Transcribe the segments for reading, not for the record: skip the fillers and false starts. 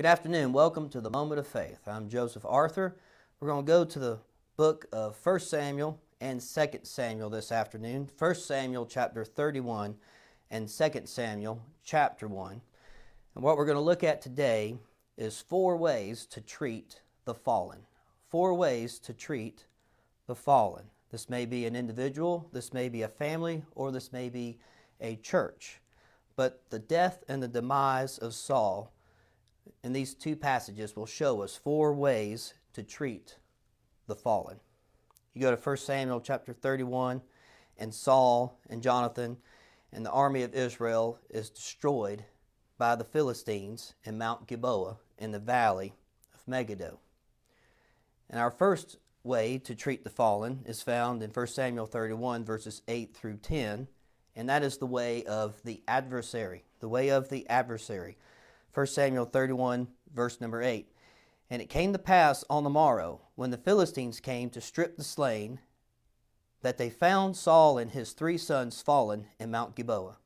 Good afternoon. Welcome to the Moment of Faith. I'm Joseph Arthur. We're going to go to the book of 1 Samuel and 2 Samuel this afternoon. 1 Samuel chapter 31 and 2 Samuel chapter 1. And what we're going to look at today is 4 ways to treat the fallen. 4 ways to treat the fallen. This may be an individual, this may be a family, or this may be a church. But the death and the demise of Saul in these 2 passages will show us 4 ways to treat the fallen. You go to 1 Samuel chapter 31, and Saul and Jonathan and the army of Israel is destroyed by the Philistines in Mount Gilboa in the valley of Megiddo. And our first way to treat the fallen is found in 1 Samuel 31 verses 8 through 10, and that is the way of the adversary. The way of the adversary. 1 Samuel 31, verse number 8. And it came to pass on the morrow, when the Philistines came to strip the slain, that they found Saul and his 3 sons fallen in Mount Gilboa.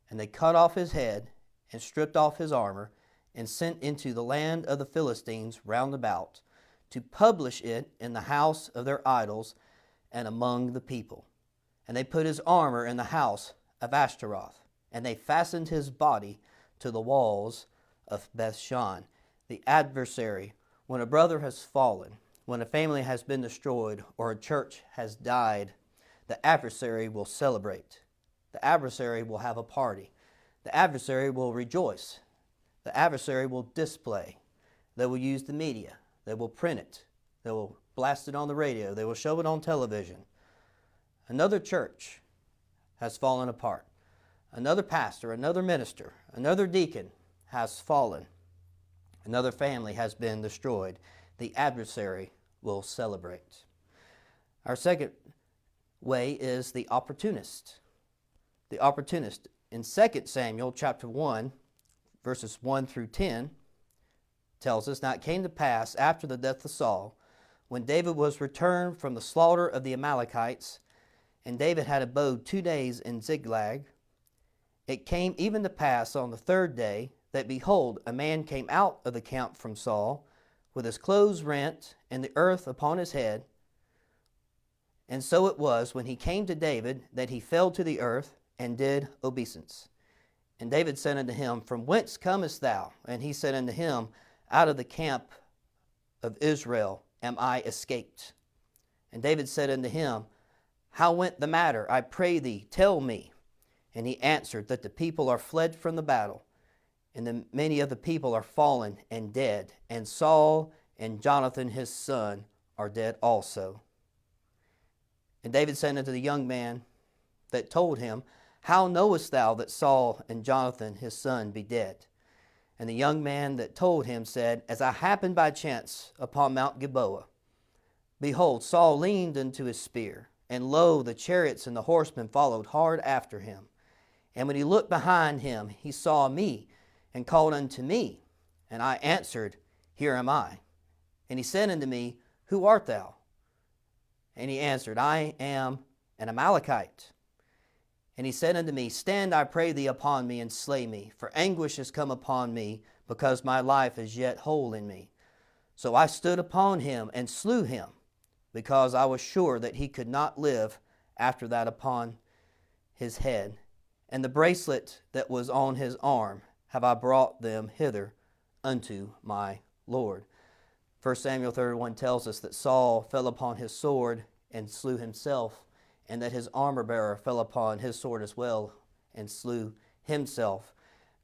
And they cut off his head, and stripped off his armor, and sent into the land of the Philistines round about, to publish it in the house of their idols and among the people. And they put his armor in the house of Ashtaroth, and they fastened his body to the walls of Bethshan. The adversary, when a brother has fallen, when a family has been destroyed, or a church has died, the adversary will celebrate. The adversary will have a party. The adversary will rejoice. The adversary will display. They will use the media. They will print it. They will blast it on the radio. They will show it on television. Another church has fallen apart. Another pastor, another minister, another deacon has fallen. Another family has been destroyed. The adversary will celebrate. Our second way is the opportunist. The opportunist. In 2 Samuel chapter 1, verses 1 through 10, tells us, Now it came to pass after the death of Saul, when David was returned from the slaughter of the Amalekites, and David had abode 2 days in Ziklag, it came even to pass on the 3rd day, that behold, a man came out of the camp from Saul, with his clothes rent, and the earth upon his head. And so it was, when he came to David, that he fell to the earth, and did obeisance. And David said unto him, From whence comest thou? And he said unto him, Out of the camp of Israel am I escaped. And David said unto him, How went the matter? I pray thee, tell me. And he answered, That the people are fled from the battle, and many of the people are fallen and dead, and Saul and Jonathan his son are dead also. And David said unto the young man that told him, How knowest thou that Saul and Jonathan his son be dead? And the young man that told him said, As I happened by chance upon Mount Gilboa, behold, Saul leaned unto his spear, and lo, the chariots and the horsemen followed hard after him. And when he looked behind him, he saw me, and called unto me. And I answered, Here am I. And he said unto me, Who art thou? And he answered, I am an Amalekite. And he said unto me, Stand, I pray thee, upon me, and slay me, for anguish is come upon me, because my life is yet whole in me. So I stood upon him, and slew him, because I was sure that he could not live after that upon his head. And the bracelet that was on his arm have I brought them hither unto my Lord. 1 Samuel 31 tells us that Saul fell upon his sword and slew himself, and that his armor-bearer fell upon his sword as well and slew himself.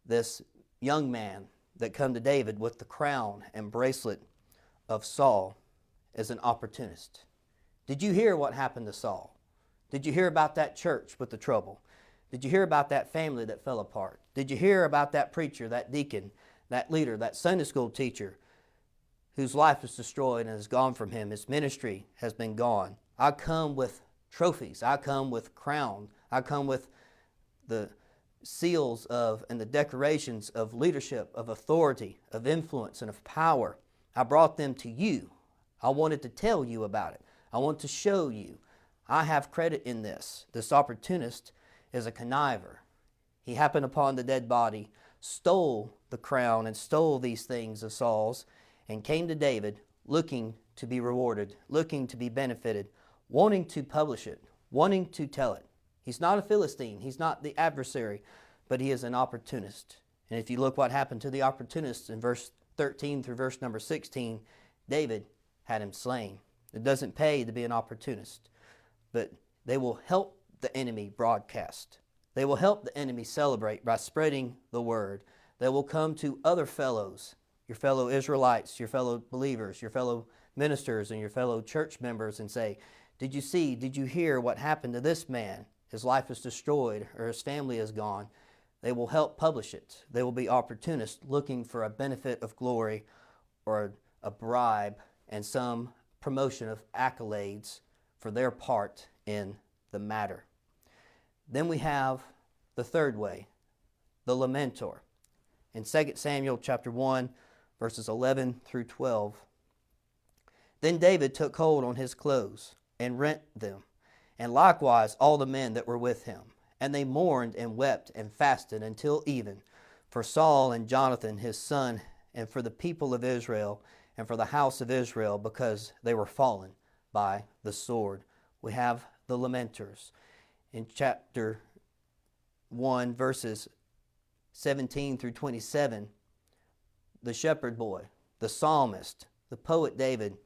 This young man that come to David with the crown and bracelet of Saul is an opportunist. Did you hear what happened to Saul? Did you hear about that church with the trouble? Did you hear about that family that fell apart? Did you hear about that preacher, that deacon, that leader, that Sunday school teacher whose life was destroyed and has gone from him? His ministry has been gone. I come with trophies. I come with crown. I come with the seals of and the decorations of leadership, of authority, of influence, and of power. I brought them to you. I wanted to tell you about it. I want to show you. I have credit in this. This opportunist is a conniver. He happened upon the dead body, stole the crown and stole these things of Saul's and came to David looking to be rewarded, looking to be benefited, wanting to publish it, wanting to tell it. He's not a Philistine. He's not the adversary, but he is an opportunist. And if you look what happened to the opportunists in verse 13 through verse number 16, David had him slain. It doesn't pay to be an opportunist, but they will help the enemy broadcast. They will help the enemy celebrate by spreading the word. They will come to other fellows, your fellow Israelites, your fellow believers, your fellow ministers, and your fellow church members and say, did you see, did you hear what happened to this man? His life is destroyed or his family is gone. They will help publish it. They will be opportunists looking for a benefit of glory or a bribe and some promotion of accolades for their part in the matter. Then we have the third way, the lamentor. In 2 Samuel chapter 1, verses 11 through 12, then David took hold on his clothes and rent them, and likewise all the men that were with him. And they mourned and wept and fasted until even for Saul and Jonathan his son, and for the people of Israel, and for the house of Israel, because they were fallen by the sword. We have the lamenters. In chapter 1, verses 17 through 27, the shepherd boy, the psalmist, the poet David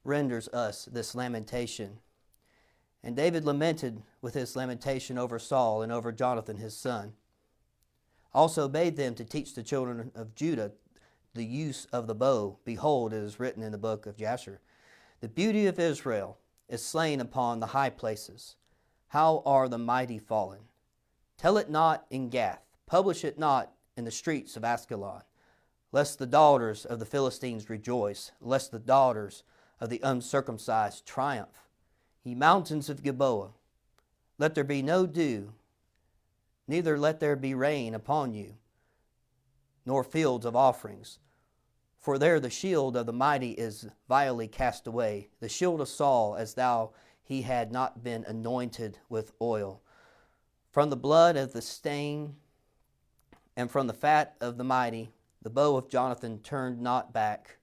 renders us this lamentation. And David lamented with his lamentation over Saul and over Jonathan his son. Also bade them to teach the children of Judah the use of the bow. Behold, it is written in the book of Jasher, the beauty of Israel is slain upon the high places. How are the mighty fallen? Tell it not in Gath, publish it not in the streets of Askelon, lest the daughters of the Philistines rejoice, lest the daughters of the uncircumcised triumph. Ye mountains of Gilboa, let there be no dew, neither let there be rain upon you, nor fields of offerings. For there the shield of the mighty is vilely cast away, the shield of Saul, as though he had not been anointed with oil. From the blood of the stain and from the fat of the mighty, the bow of Jonathan turned not back,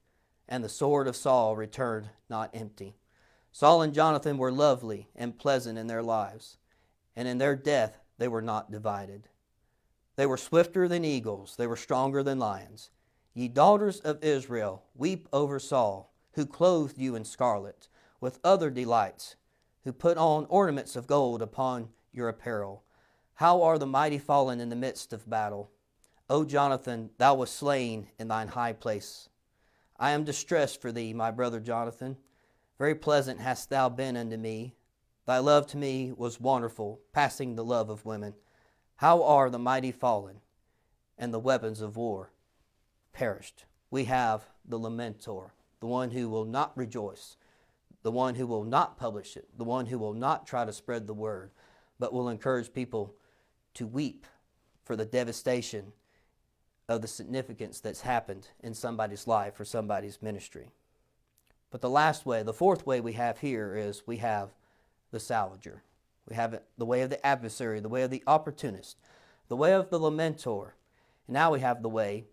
and the sword of Saul returned not empty. Saul and Jonathan were lovely and pleasant in their lives, and in their death they were not divided. They were swifter than eagles, they were stronger than lions. Ye daughters of Israel, weep over Saul, who clothed you in scarlet, with other delights, who put on ornaments of gold upon your apparel. How are the mighty fallen in the midst of battle? O Jonathan, thou wast slain in thine high place. I am distressed for thee, my brother Jonathan. Very pleasant hast thou been unto me. Thy love to me was wonderful, passing the love of women. How are the mighty fallen, and the weapons of war perished? We have the lamentor, the one who will not rejoice, the one who will not publish it, the one who will not try to spread the word, but will encourage people to weep for the devastation of the significance that's happened in somebody's life or somebody's ministry. But the last way, the fourth way we have here is we have the salvager. We have the way of the adversary, the way of the opportunist, the way of the lamentor. And now we have the way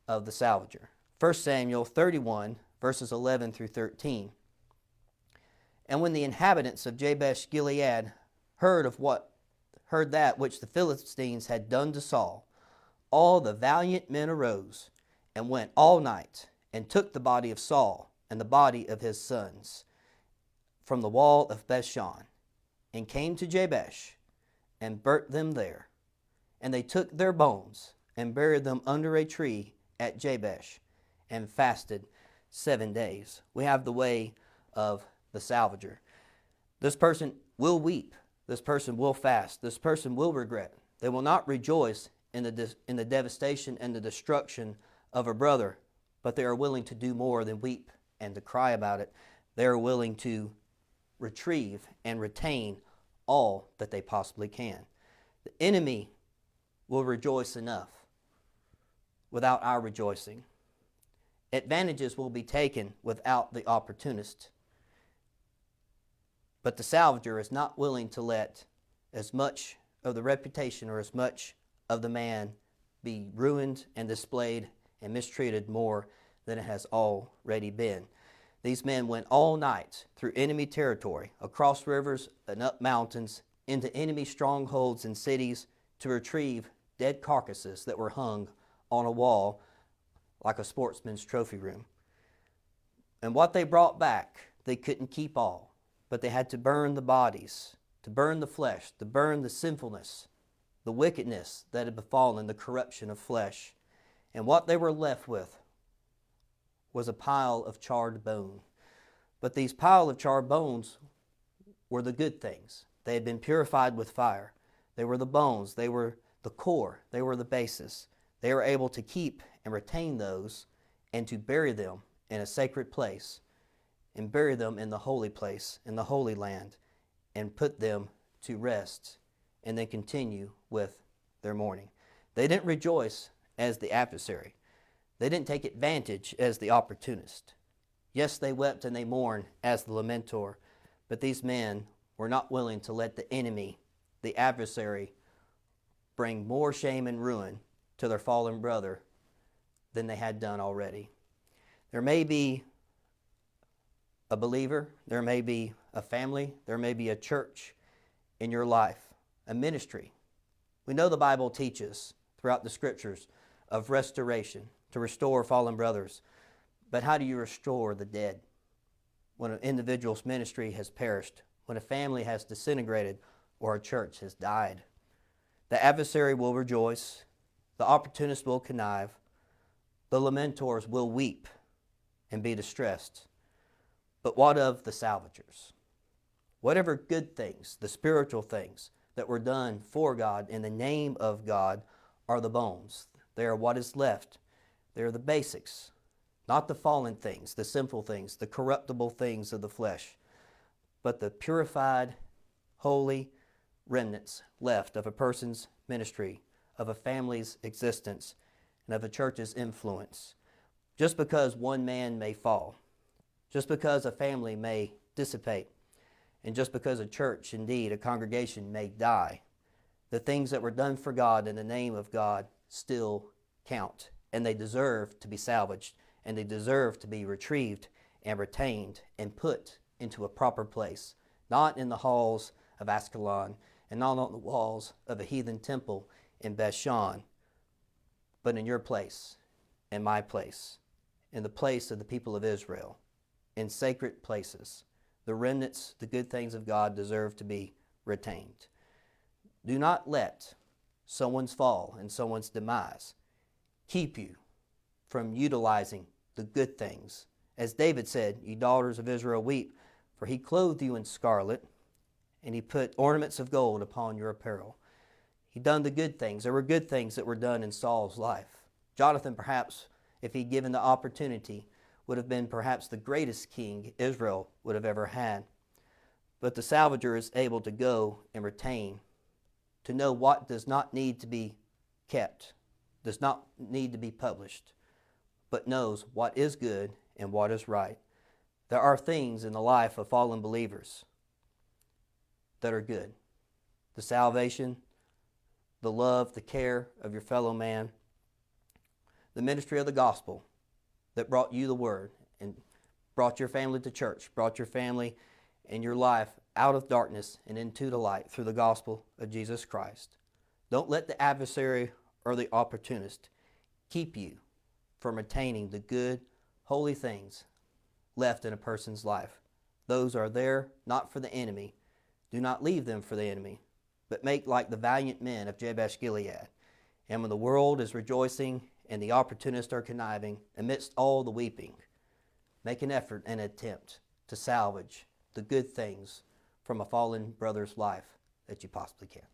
of the salvager. 1 Samuel 31, verses 11 through 13. And when the inhabitants of Jabesh Gilead heard that which the Philistines had done to Saul, all the valiant men arose and went all night and took the body of Saul and the body of his sons from the wall of Bethshan, and came to Jabesh and burnt them there. And they took their bones and buried them under a tree at Jabesh and fasted 7 days. We have the way of the salvager. This person will weep. This person will fast. This person will regret. They will not rejoice in the devastation and the destruction of a brother, but they are willing to do more than weep and to cry about it. They are willing to retrieve and retain all that they possibly can. The enemy will rejoice enough without our rejoicing. Advantages will be taken without the opportunist. But the salvager is not willing to let as much of the reputation or as much of the man be ruined and displayed and mistreated more than it has already been. These men went all night through enemy territory, across rivers and up mountains, into enemy strongholds and cities to retrieve dead carcasses that were hung on a wall like a sportsman's trophy room. And what they brought back, they couldn't keep all, but they had to burn the bodies, to burn the flesh, to burn the sinfulness, the wickedness that had befallen, the corruption of flesh. And what they were left with was a pile of charred bone. But these pile of charred bones were the good things. They had been purified with fire. They were the bones. They were the core. They were the basis. They were able to keep and retain those and to bury them in a sacred place and bury them in the holy place, in the Holy Land, and put them to rest and then continue with their mourning. They didn't rejoice as the adversary. They didn't take advantage as the opportunist. Yes, they wept and they mourned as the lamentor, but these men were not willing to let the enemy, the adversary, bring more shame and ruin to their fallen brother than they had done already. There may be a believer, there may be a family, there may be a church in your life, a ministry. We know the Bible teaches throughout the scriptures of restoration, to restore fallen brothers. But how do you restore the dead? When an individual's ministry has perished, when a family has disintegrated, or a church has died. The adversary will rejoice, the opportunist will connive, the lamentors will weep and be distressed. But what of the salvagers? Whatever good things, the spiritual things that were done for God in the name of God are the bones. They are what is left. They are the basics, not the fallen things, the sinful things, the corruptible things of the flesh, but the purified, holy remnants left of a person's ministry, of a family's existence, and of a church's influence. Just because one man may fall, just because a family may dissipate, and just because a church, indeed a congregation, may die, the things that were done for God in the name of God still count, and they deserve to be salvaged, and they deserve to be retrieved and retained and put into a proper place, not in the halls of Ascalon and not on the walls of a heathen temple in Bethshan, but in your place, in my place, in the place of the people of Israel, in sacred places. The remnants, the good things of God deserve to be retained. Do not let someone's fall and someone's demise keep you from utilizing the good things. As David said, "Ye daughters of Israel, weep, for he clothed you in scarlet, and he put ornaments of gold upon your apparel." He done the good things. There were good things that were done in Saul's life. Jonathan, perhaps, if he'd given the opportunity, would have been perhaps the greatest king Israel would have ever had. But the salvager is able to go and retain, to know what does not need to be kept, does not need to be published, but knows what is good and what is right. There are things in the life of fallen believers that are good. The salvation, the love, the care of your fellow man, the ministry of the gospel that brought you the word and brought your family to church, brought your family and your life out of darkness and into the light through the gospel of Jesus Christ. Don't let the adversary or the opportunist keep you from retaining the good, holy things left in a person's life. Those are there not for the enemy. Do not leave them for the enemy, but make like the valiant men of Jabesh Gilead. And when the world is rejoicing and the opportunists are conniving, amidst all the weeping, make an effort and attempt to salvage the good things from a fallen brother's life that you possibly can.